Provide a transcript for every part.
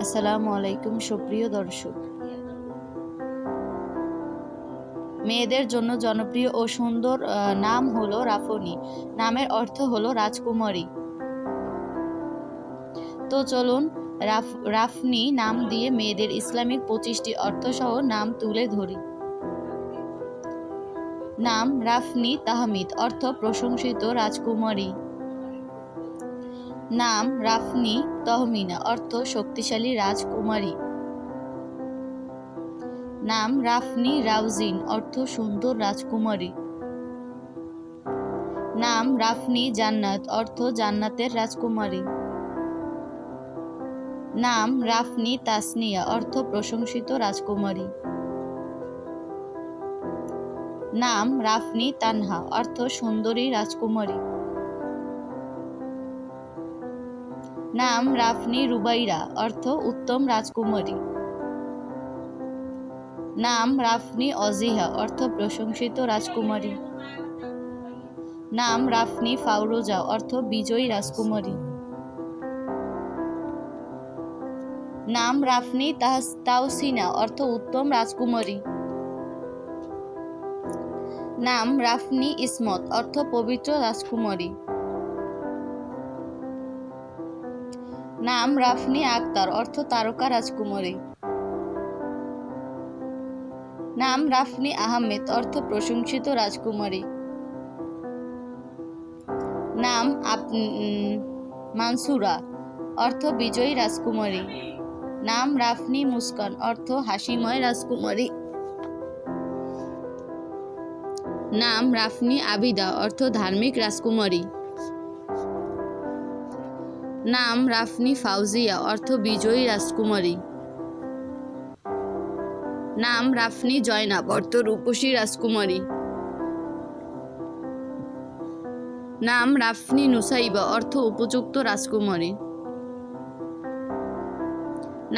আসসালামু আলাইকুম সুপ্রিয় দর্শক। মেয়েদের জন্য জনপ্রিয় ও সুন্দর নাম হলো রাফনি। নামের অর্থ হলো রাজকুমারী। তো চলুন রাফনি নাম দিয়ে মেয়েদের ইসলামিক 25টি অর্থসহ নাম তুলে ধরি। নাম রাফনি তাহমিদ, অর্থ প্রশংসিত রাজকুমারী। নাম রাফনি তহমিনা, অর্থ শক্তিশালী রাজকুমারী। নাম রাফনি রাউজিন, অর্থ সুন্দর রাজকুমারী। নাম রাফনি জান্নাত, অর্থ জান্নাতের রাজকুমারী। নাম রাফনি তাসনিয়া, অর্থ প্রশংসিত রাজকুমারী। নাম রাফনি তানহা, অর্থ সুন্দরী রাজকুমারী। নাম রাফনি রুবাইরা, অর্থ উত্তম রাজকুমারী। নাম রাফনি অজিহা, অর্থ প্রশংসিত রাজকুমারী। নাম রাফনি ফাউরোজা, অর্থ বিজয়ী রাজকুমারী। নাম রাফনি তাওসিনা, অর্থ উত্তম রাজকুমারী। নাম রাফনি ইসমত, অর্থ পবিত্র রাজকুমারী। নাম রাফনি আক্তার, অর্থ তারকা রাজকুমারী। নাম রাফনি আহমেদ, অর্থ প্রশংসিত রাজকুমারী। নাম মানসুরা, অর্থ বিজয়ী রাজকুমারী। নাম রাফনি মুস্কান, অর্থ হাসিময় রাজকুমারী। নাম রাফনি আবিদা, অর্থ ধার্মিক রাজকুমারী। নাম রাফনি ফাউজিয়া, অর্থ বিজয়ী রাজকুমারী। নাম রাফনি জয়নাব, অর্থ রূপসী রাজকুমারী। নাম রাফনি নুসাইবা, অর্থ উপযুক্ত রাজকুমারী।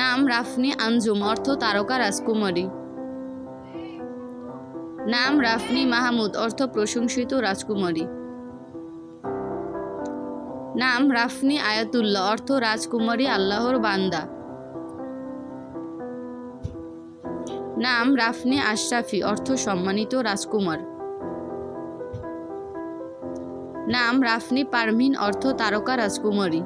নাম রাফনি আঞ্জুম, অর্থ তারকা রাজকুমারী। নাম রাফনি মাহমুদ, অর্থ প্রশংসিত রাজকুমারী। নাম রাফনি আয়াতুল্লাহ, অর্থ রাজকুমারী আল্লাহর বান্দা। নাম রাফনি আশরাফি, অর্থ সম্মানিত রাজকুমার। নাম রাফনি পারভিন, অর্থ তারকা রাজকুমারী।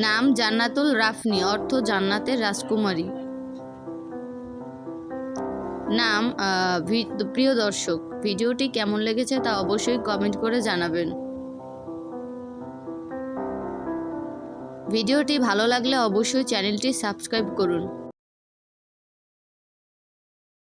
নাম জান্নাতুল রাফনি, অর্থ জান্নাতের রাজকুমারী। নাম প্রিয় দর্শক, ভিডিওটি কেমন লেগেছে তা অবশ্যই কমেন্ট করে জানাবেন। ভিডিওটি ভালো লাগলে অবশ্যই চ্যানেলটি সাবস্ক্রাইব করুন।